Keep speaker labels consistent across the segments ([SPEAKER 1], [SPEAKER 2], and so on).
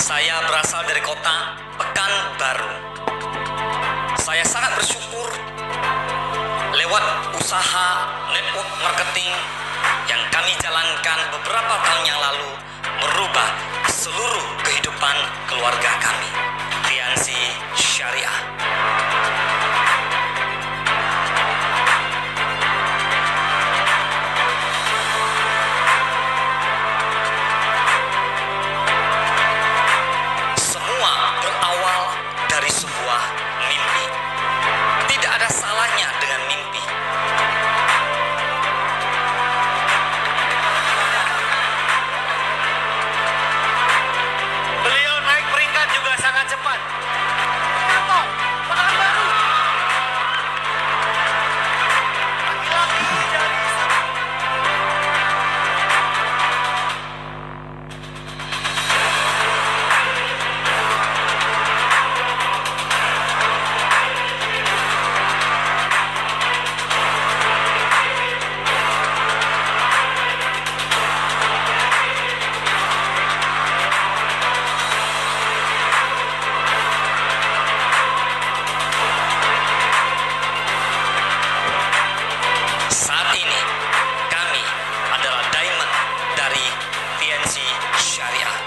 [SPEAKER 1] Saya berasal dari kota Pekanbaru. Saya sangat bersyukur lewat usaha network marketing yang kami jalankan beberapa tahun yang lalu merubah seluruh kehidupan keluarga kami. Tiansi Syariah. Semua berawal dari sebuah mimpi. Tidak ada salahnya dengan mimpi.
[SPEAKER 2] Beliau naik peringkat juga sangat cepat. Pekanbaru. Laki-laki dari
[SPEAKER 1] Saat ini kami adalah diamond dari TNC Syariah.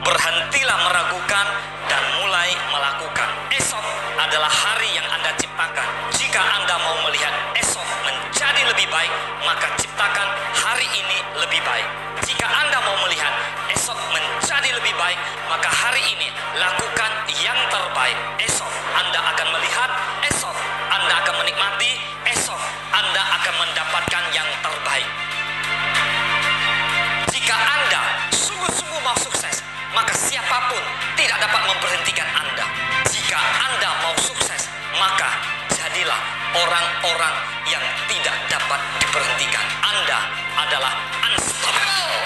[SPEAKER 1] Berhentilah meragukan dan mulai melakukan. Esok adalah hari yang Anda ciptakan. Jika Anda mau melihat esok menjadi lebih baik, maka ciptakan hari ini lebih baik. Jika Anda mau melihat esok menjadi lebih baik, maka hari ini lakukan yang terbaik. Esok Anda akan melihat, esok Anda akan menikmati, esok Anda akan mendapatkan yang terbaik. Jika Anda sungguh-sungguh mau sukses, maka siapapun tidak dapat memberhentikan Anda. Jika Anda mau sukses, maka jadilah orang-orang yang tidak dapat diberhentikan. Anda adalah unstoppable.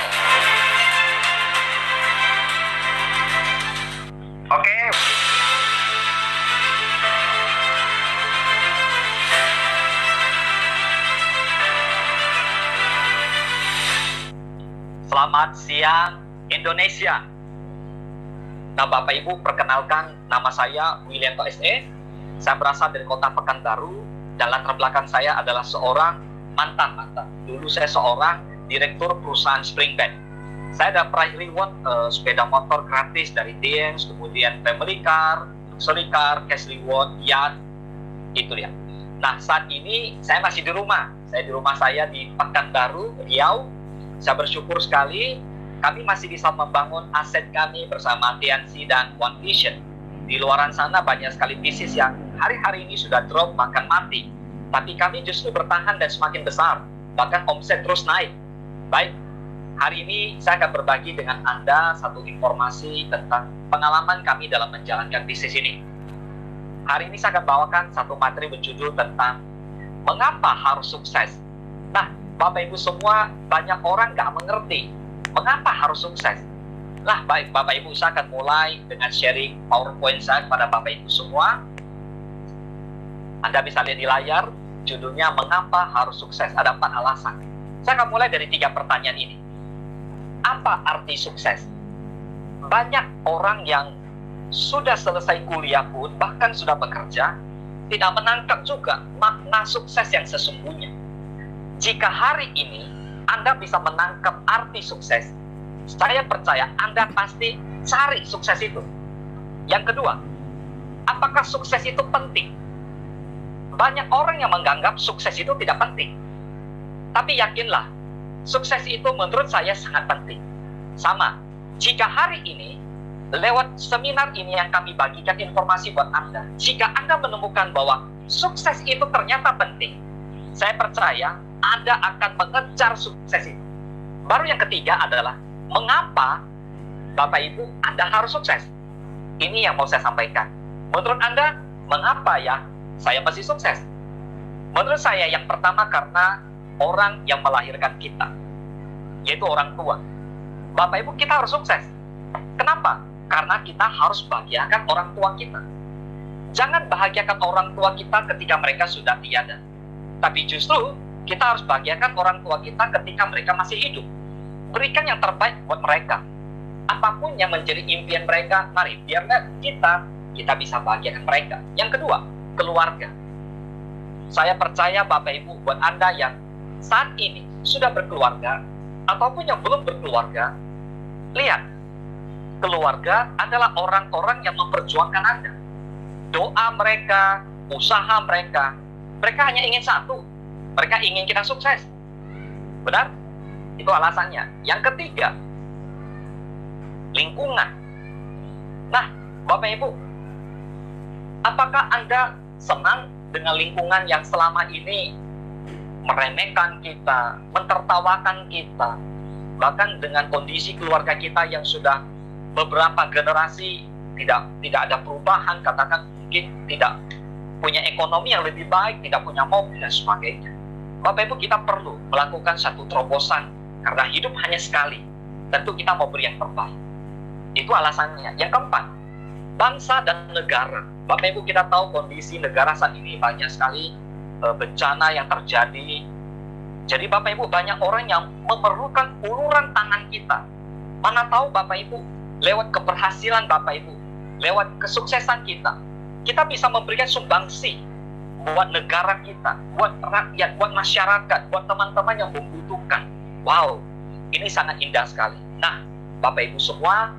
[SPEAKER 1] Oke.
[SPEAKER 3] Selamat siang Indonesia. Nah, Bapak Ibu, perkenalkan, nama saya Willianto SE. Saya berasal dari kota Pekanbaru dan latar belakang saya adalah seorang mantan. Dulu saya seorang direktur perusahaan Springbed. Saya dapat reward sepeda motor gratis dari Dance, kemudian family car, luxury car, cash reward, yacht, itu dia. Nah, saat ini saya masih di rumah. Saya di rumah saya di Pekanbaru, Riau. Saya bersyukur sekali kami masih bisa membangun aset kami bersama TNC dan One Vision. Di luaran sana banyak sekali bisnis yang hari-hari ini sudah drop, bahkan mati. Tapi kami justru bertahan dan semakin besar. Bahkan omset terus naik. Baik, hari ini saya akan berbagi dengan Anda satu informasi tentang pengalaman kami dalam menjalankan bisnis ini. Hari ini saya akan bawakan satu materi berjudul tentang mengapa harus sukses. Nah, Bapak Ibu semua, banyak orang nggak mengerti mengapa harus sukses. Nah, baik Bapak Ibu, saya akan mulai dengan sharing PowerPoint saya kepada Bapak Ibu semua. Anda bisa lihat di layar, judulnya Mengapa Harus Sukses. Ada 4 alasan. Saya akan mulai dari 3 pertanyaan ini. Apa arti sukses? Banyak orang yang sudah selesai kuliah pun, bahkan sudah bekerja, tidak menangkap juga makna sukses yang sesungguhnya. Jika hari ini Anda bisa menangkap arti sukses, saya percaya Anda pasti cari sukses itu. Yang kedua, apakah sukses itu penting? Banyak orang yang menganggap sukses itu tidak penting. Tapi yakinlah, sukses itu menurut saya sangat penting. Sama, jika hari ini, lewat seminar ini yang kami bagikan informasi buat Anda, jika Anda menemukan bahwa sukses itu ternyata penting, saya percaya Anda akan mengejar sukses itu. Baru yang ketiga adalah, mengapa Bapak Ibu Anda harus sukses? Ini yang mau saya sampaikan. Menurut Anda, Mengapa ya saya masih sukses? Menurut saya yang pertama karena orang yang melahirkan kita, yaitu orang tua. Bapak Ibu, kita harus sukses. Kenapa? Karena kita harus bahagiakan orang tua kita. Jangan bahagiakan orang tua kita ketika mereka sudah tiada. Tapi justru kita harus bahagiakan orang tua kita ketika mereka masih hidup. Berikan yang terbaik buat mereka. Apapun yang menjadi impian mereka, mari biarlah kita bisa bahagiakan mereka. Yang kedua, keluarga. Saya percaya Bapak Ibu, buat Anda yang saat ini sudah berkeluarga ataupun yang belum berkeluarga, lihat, keluarga adalah orang-orang yang memperjuangkan Anda. Doa mereka, usaha mereka hanya ingin satu. Mereka ingin kita sukses. Benar? Itu alasannya. Yang ketiga, lingkungan. Nah, Bapak Ibu, apakah Anda senang dengan lingkungan yang selama ini meremehkan kita, mentertawakan kita, bahkan dengan kondisi keluarga kita yang sudah beberapa generasi tidak ada perubahan, katakan mungkin tidak punya ekonomi yang lebih baik, tidak punya mobil dan sebagainya. Bapak Ibu, kita perlu melakukan satu terobosan karena hidup hanya sekali. Tentu kita mau beri yang terbaik. Itu alasannya. Yang keempat, bangsa dan negara. Bapak Ibu, kita tahu kondisi negara saat ini banyak sekali bencana yang terjadi. Jadi Bapak Ibu, banyak orang yang memerlukan uluran tangan kita. Mana tahu Bapak Ibu, lewat keberhasilan Bapak Ibu, lewat kesuksesan kita bisa memberikan sumbangsi buat negara kita, buat rakyat, buat masyarakat, buat teman-teman yang membutuhkan. Wow, ini sangat indah sekali. Nah, Bapak Ibu semua,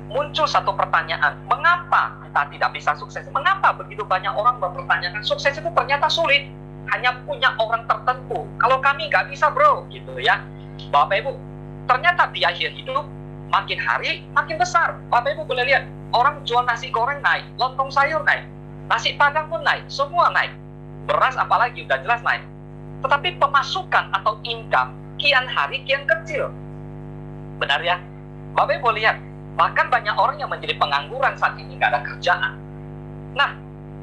[SPEAKER 3] muncul satu pertanyaan, mengapa kita tidak bisa sukses? Mengapa begitu banyak orang mempertanyakan sukses itu ternyata sulit, hanya punya orang tertentu. Kalau kami nggak bisa bro, gitu ya. Bapak Ibu, ternyata di akhir hidup, makin hari makin besar. Bapak Ibu boleh lihat, orang jual nasi goreng naik, lontong sayur naik, nasi padang pun naik, semua naik. Beras apalagi udah jelas naik. Tetapi pemasukan atau income kian hari kian kecil. Benar ya? Bapak Ibu lihat, bahkan banyak orang yang menjadi pengangguran saat ini, nggak ada kerjaan. Nah,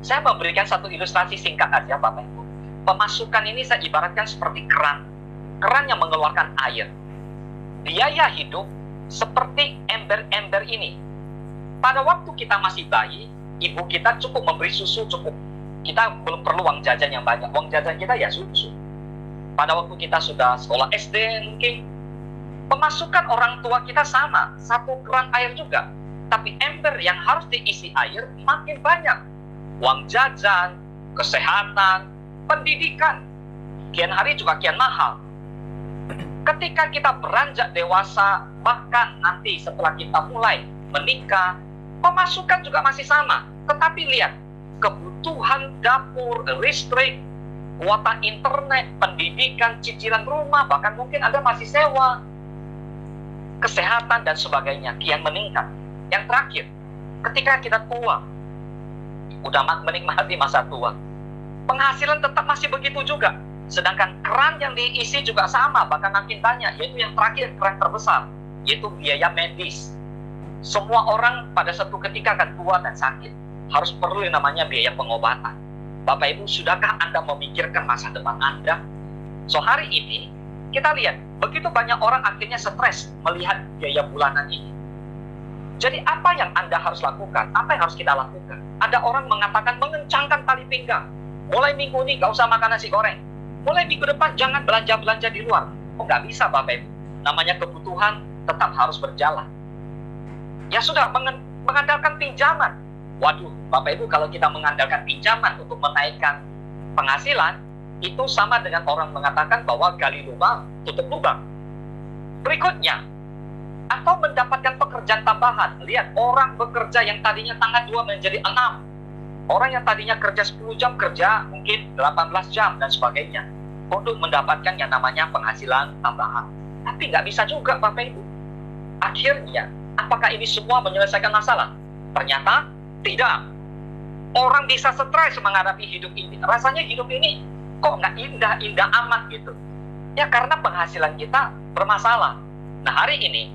[SPEAKER 3] saya memberikan satu ilustrasi singkat aja Bapak Ibu. Pemasukan ini saya ibaratkan seperti keran yang mengeluarkan air. Biaya hidup seperti ember-ember ini. Pada waktu kita masih bayi, ibu kita cukup memberi susu cukup. Kita belum perlu uang jajan yang banyak. Uang jajan kita ya susu. Pada waktu kita sudah sekolah SD mungkin, pemasukan orang tua kita sama, satu keran air juga. Tapi ember yang harus diisi air makin banyak. Uang jajan, kesehatan, pendidikan, kian hari juga kian mahal. Ketika kita beranjak dewasa, bahkan nanti setelah kita mulai menikah, pemasukan juga masih sama. Tetapi lihat, kebutuhan dapur, listrik, kuota internet, pendidikan, cicilan rumah, bahkan mungkin Anda masih sewa, kesehatan dan sebagainya kian meningkat. Yang terakhir, ketika kita tua, udah menikmati masa tua, penghasilan tetap masih begitu juga. Sedangkan keran yang diisi juga sama, bahkan makin banyak, yaitu yang terakhir, keran terbesar, yaitu biaya medis. Semua orang pada suatu ketika akan tua dan sakit, harus perlu yang namanya biaya pengobatan. Bapak Ibu, sudahkah Anda memikirkan masa depan Anda? So hari ini, kita lihat, begitu banyak orang akhirnya stres melihat biaya bulanan ini. Jadi apa yang Anda harus lakukan? Apa yang harus kita lakukan? Ada orang mengatakan mengencangkan tali pinggang. Mulai minggu ini nggak usah makan nasi goreng. Mulai minggu depan jangan belanja-belanja di luar. Oh nggak bisa Bapak Ibu. Namanya kebutuhan tetap harus berjalan. Ya sudah, mengandalkan pinjaman. Waduh, Bapak Ibu, kalau kita mengandalkan pinjaman untuk menaikkan penghasilan, itu sama dengan orang mengatakan bahwa gali lubang, tutup lubang. Berikutnya, atau mendapatkan pekerjaan tambahan. Lihat, orang bekerja yang tadinya tanggal 2 menjadi 6. Orang yang tadinya kerja 10 jam, kerja mungkin 18 jam dan sebagainya. Untuk mendapatkan yang namanya penghasilan tambahan. Tapi nggak bisa juga Bapak Ibu. Akhirnya, apakah ini semua menyelesaikan masalah? Ternyata tidak. Orang bisa stres menghadapi hidup ini. Rasanya hidup ini kok nggak indah-indah amat gitu. Ya karena penghasilan kita bermasalah. Nah hari ini,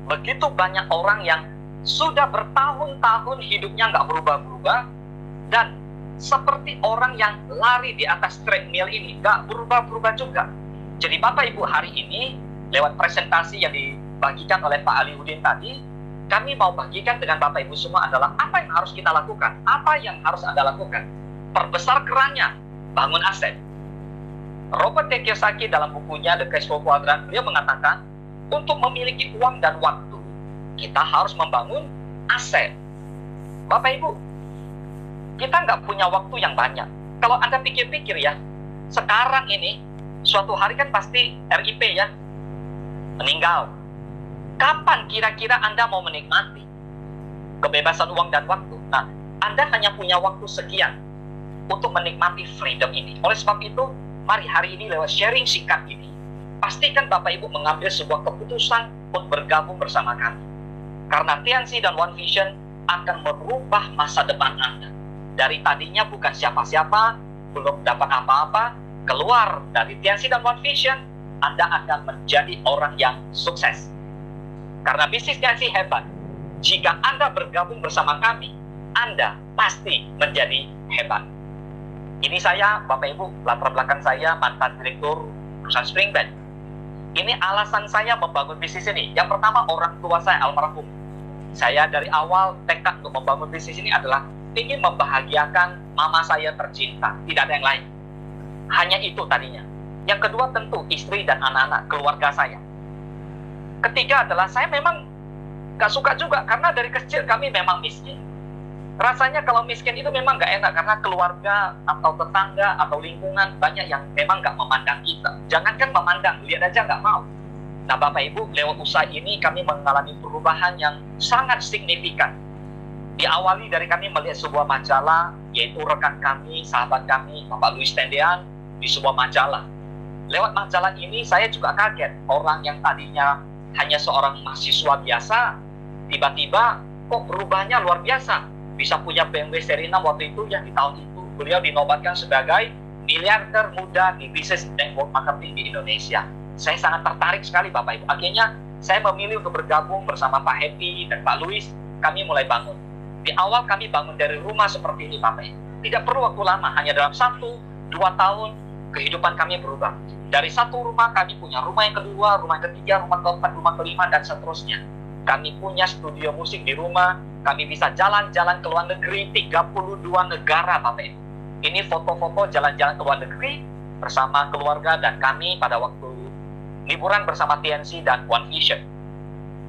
[SPEAKER 3] begitu banyak orang yang sudah bertahun-tahun hidupnya nggak berubah-berubah, dan seperti orang yang lari di atas treadmill ini, nggak berubah-berubah juga. Jadi Bapak Ibu, hari ini lewat presentasi yang dibagikan oleh Pak Aliuddin tadi, kami mau bagikan dengan Bapak Ibu semua adalah apa yang harus kita lakukan, apa yang harus Anda lakukan. Perbesar kerannya, bangun aset. Robert T. Kiyosaki dalam bukunya The Cash Flow Quadrant, beliau mengatakan, untuk memiliki uang dan waktu, kita harus membangun aset. Bapak Ibu, kita nggak punya waktu yang banyak. Kalau Anda pikir-pikir ya, sekarang ini, suatu hari kan pasti RIP ya, meninggal. Kapan kira-kira Anda mau menikmati kebebasan uang dan waktu? Nah, Anda hanya punya waktu sekian untuk menikmati freedom ini. Oleh sebab itu, mari hari ini lewat sharing singkat ini, pastikan Bapak Ibu mengambil sebuah keputusan untuk bergabung bersama kami. Karena TNC dan One Vision akan merubah masa depan Anda. Dari tadinya bukan siapa-siapa, belum dapat apa-apa, keluar dari TNC dan One Vision, Anda akan menjadi orang yang sukses. Karena bisnis TNC hebat. Jika Anda bergabung bersama kami, Anda pasti menjadi hebat. Ini saya, Bapak Ibu, latar belakang saya mantan direktur perusahaan Springbed. Ini alasan saya membangun bisnis ini. Yang pertama, orang tua saya almarhum. Saya dari awal tekad untuk membangun bisnis ini adalah ingin membahagiakan mama saya tercinta, tidak ada yang lain. Hanya itu tadinya. Yang kedua tentu istri dan anak-anak, keluarga saya. Ketiga adalah saya memang gak suka juga, karena dari kecil kami memang miskin. Rasanya kalau miskin itu memang gak enak, karena keluarga atau tetangga atau lingkungan banyak yang memang gak memandang kita. Jangankan memandang, lihat aja gak mau. Nah Bapak Ibu, lewat usaha ini kami mengalami perubahan yang sangat signifikan. Diawali dari kami melihat sebuah majalah, yaitu rekan kami, sahabat kami, Bapak Louis Tendean, di sebuah majalah. Lewat majalah ini, saya juga kaget. Orang yang tadinya hanya seorang mahasiswa biasa, tiba-tiba kok berubahnya luar biasa. Bisa punya BMW seri 6 waktu itu, ya di tahun itu. Beliau dinobatkan sebagai miliarder muda di bisnis network marketing di Indonesia. Saya sangat tertarik sekali Bapak Ibu. Akhirnya, saya memilih untuk bergabung bersama Pak Happy dan Pak Louis. Kami mulai bangun. Di awal kami bangun dari rumah seperti ini Bapak Ibu. Tidak perlu waktu lama, hanya dalam 1-2 tahun kehidupan kami berubah. Dari satu rumah kami punya rumah yang kedua, rumah yang ketiga, rumah keempat, rumah kelima, dan seterusnya. Kami punya studio musik di rumah, kami bisa jalan-jalan ke luar negeri, 32 negara Bapak Ibu. Ini foto-foto jalan-jalan ke luar negeri bersama keluarga dan kami pada waktu liburan bersama TNC dan One Vision.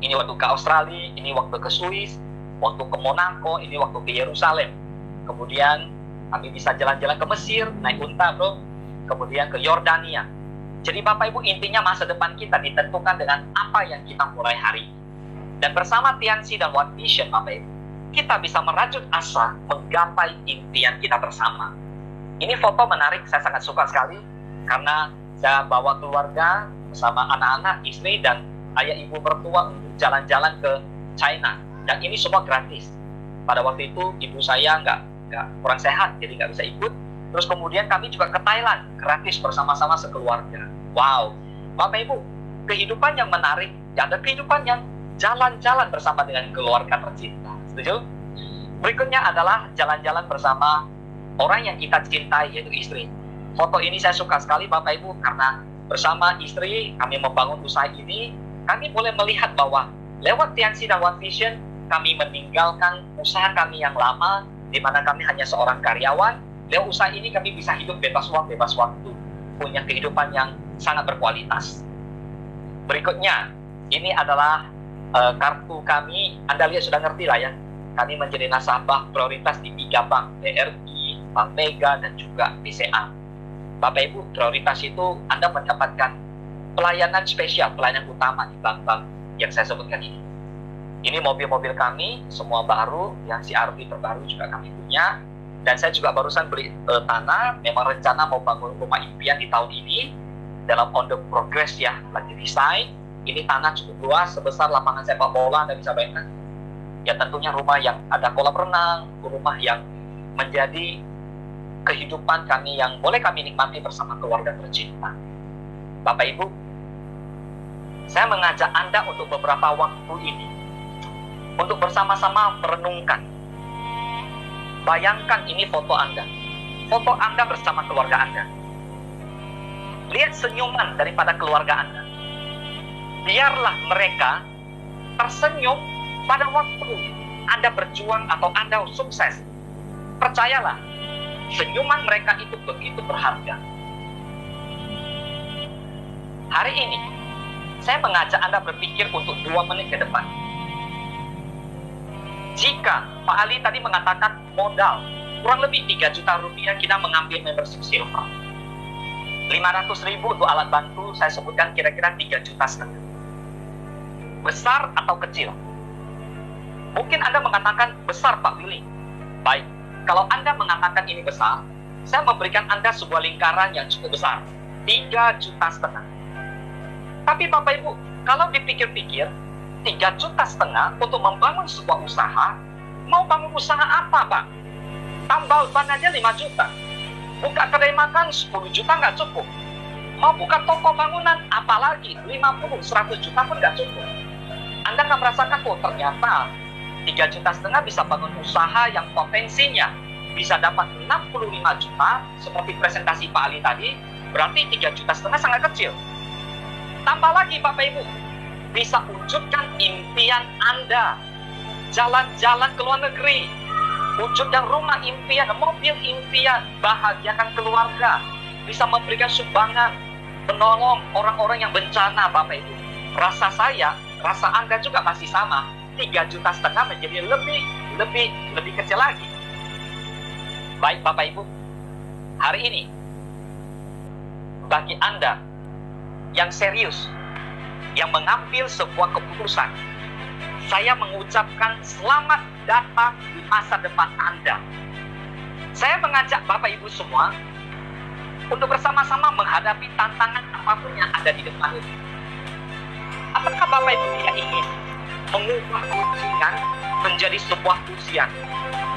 [SPEAKER 3] Ini waktu ke Australia, ini waktu ke Swiss, waktu ke Monaco, ini waktu ke Yerusalem. Kemudian kami bisa jalan-jalan ke Mesir, naik unta bro. Kemudian ke Yordania. Jadi Bapak Ibu, intinya masa depan kita ditentukan dengan apa yang kita mulai hari ini. Dan bersama TNC dan One Vision Bapak Ibu, kita bisa merajut asa menggapai impian kita bersama. Ini foto menarik, saya sangat suka sekali. Karena saya bawa keluarga bersama anak-anak, istri, dan ayah ibu mertua untuk jalan-jalan ke China. Dan ini semua gratis. Pada waktu itu ibu saya nggak kurang sehat, jadi nggak bisa ikut. Terus kemudian kami juga ke Thailand, gratis bersama-sama sekeluarga. Wow, Bapak Ibu, kehidupan yang menarik, ada kehidupan yang jalan-jalan bersama dengan keluarga tercinta. Setuju? Berikutnya adalah jalan-jalan bersama orang yang kita cintai, yaitu istri. Foto ini saya suka sekali Bapak Ibu, karena bersama istri kami membangun usaha ini. Kami boleh melihat bahwa lewat TNC dan One Vision, kami meninggalkan usaha kami yang lama, di mana kami hanya seorang karyawan. Lewat usaha ini kami bisa hidup bebas uang, bebas waktu, punya kehidupan yang sangat berkualitas. Berikutnya, ini adalah kartu kami. Anda lihat sudah ngerti lah ya. Kami menjadi nasabah prioritas di 3 bank, BRI, Bank Mega, dan juga BCA. Bapak Ibu, prioritas itu Anda mendapatkan pelayanan spesial, pelayanan utama di bank-bank yang saya sebutkan ini. Ini mobil-mobil kami, semua baru, yang CR-V terbaru juga kami punya. Dan saya juga barusan beli tanah, memang rencana mau bangun rumah impian di tahun ini. Dalam on the progress ya, lagi desain. Ini tanah cukup luas, sebesar lapangan sepak bola, Anda bisa bayangkan. Ya tentunya rumah yang ada kolam renang, rumah yang menjadi kehidupan kami yang boleh kami nikmati bersama keluarga tercinta. Bapak Ibu, saya mengajak Anda untuk beberapa waktu ini. untuk bersama-sama merenungkan. Bayangkan ini foto Anda. Foto Anda bersama keluarga Anda. Lihat senyuman daripada keluarga Anda. Biarlah mereka tersenyum pada waktu Anda berjuang atau Anda sukses. Percayalah, senyuman mereka itu begitu berharga. Hari ini, saya mengajak Anda berpikir untuk 2 menit ke depan. Jika Pak Ali tadi mengatakan modal kurang lebih 3 juta rupiah kita mengambil membership silver. 500.000 untuk alat bantu, saya sebutkan kira-kira 3,5 juta. Besar atau kecil? Mungkin Anda mengatakan besar, Pak Willy. Baik, kalau Anda mengatakan ini besar, saya memberikan Anda sebuah lingkaran yang cukup besar. 3,5 juta. Tapi Bapak Ibu, kalau dipikir-pikir, 3,5 juta untuk membangun sebuah usaha, mau bangun usaha apa, Pak? Tambal ban aja 5 juta. Buka kedai makan 10 juta nggak cukup. Mau buka toko bangunan, apalagi 50-100 juta pun nggak cukup. Anda akan merasakan, oh ternyata 3,5 juta bisa bangun usaha yang potensinya bisa dapat 65 juta, seperti presentasi Pak Ali tadi, berarti 3,5 juta sangat kecil. Tambah lagi Bapak Ibu, bisa wujudkan impian Anda. Jalan-jalan ke luar negeri, wujudkan rumah impian, mobil impian, bahagiakan keluarga, bisa memberikan sumbangan, menolong orang-orang yang bencana Bapak Ibu. Rasa Anda juga masih sama, 3,5 juta menjadi lebih kecil lagi. Baik Bapak Ibu, hari ini bagi Anda yang serius, yang mengambil sebuah keputusan, saya mengucapkan selamat datang di masa depan Anda. Saya mengajak Bapak Ibu semua untuk bersama-sama menghadapi tantangan apapun yang ada di depan ini. Apakah Bapak Ibu tidak ingin mengubah ujian menjadi sebuah ujian?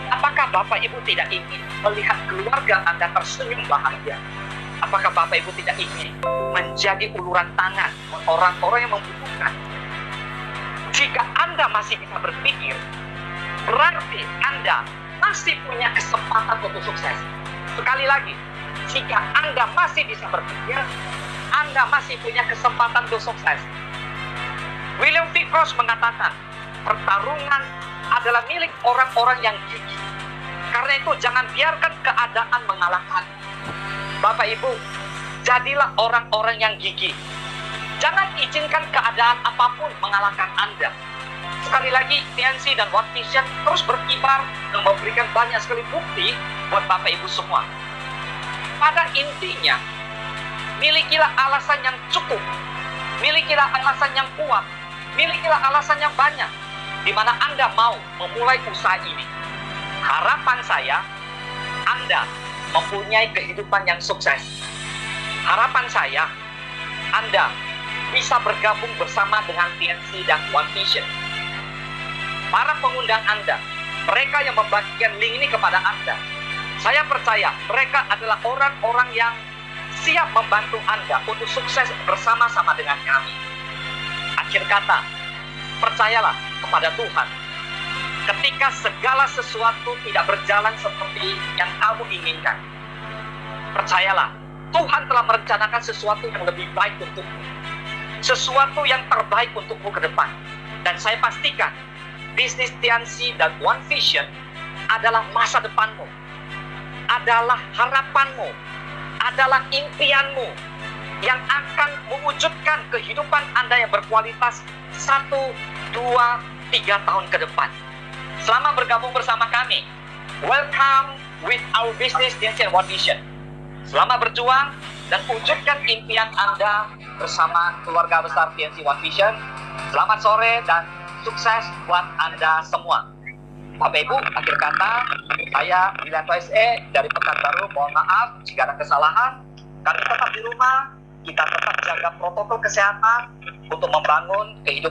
[SPEAKER 3] Apakah Bapak Ibu tidak ingin melihat keluarga Anda tersenyum bahagia? Apakah Bapak Ibu tidak ingin menjadi uluran tangan orang-orang yang membutuhkan? Jika Anda masih bisa berpikir, berarti Anda masih punya kesempatan untuk sukses. Sekali lagi, jika Anda masih bisa berpikir, Anda masih punya kesempatan untuk sukses. William V. Cross mengatakan, pertarungan adalah milik orang-orang yang gigih. Karena itu jangan biarkan keadaan mengalahkan. Bapak Ibu, jadilah orang-orang yang gigih. Jangan izinkan keadaan apapun mengalahkan Anda. Sekali lagi, TNC dan One Vision terus berkibar dan memberikan banyak sekali bukti buat Bapak Ibu semua. Pada intinya, milikilah alasan yang cukup, milikilah alasan yang kuat, milikilah alasan yang banyak, di mana Anda mau memulai usaha ini. Harapan saya, Anda mempunyai kehidupan yang sukses. Harapan saya, Anda bisa bergabung bersama dengan TNC dan One Vision. Para pengundang Anda, mereka yang membagikan link ini kepada Anda, saya percaya mereka adalah orang-orang yang siap membantu Anda untuk sukses bersama-sama dengan kami. Akhir kata, percayalah kepada Tuhan. Ketika segala sesuatu tidak berjalan seperti yang kamu inginkan, percayalah, Tuhan telah merencanakan sesuatu yang lebih baik untukmu. Sesuatu yang terbaik untukmu ke depan. Dan saya pastikan, bisnis TNC dan One Vision adalah masa depanmu, adalah harapanmu, adalah impianmu yang akan mewujudkan kehidupan Anda yang berkualitas 1, 2, 3 tahun ke depan. Selamat bergabung bersama kami. Welcome with our business TNC and One Vision. Selamat berjuang dan wujudkan impian Anda bersama keluarga besar TNC One Vision. Selamat sore dan sukses buat Anda semua. Bapak Ibu, akhir kata, saya Willianto SE dari Pekanbaru, mohon maaf jika ada kesalahan. Kami tetap di rumah, kita tetap jaga protokol kesehatan untuk membangun kehidupan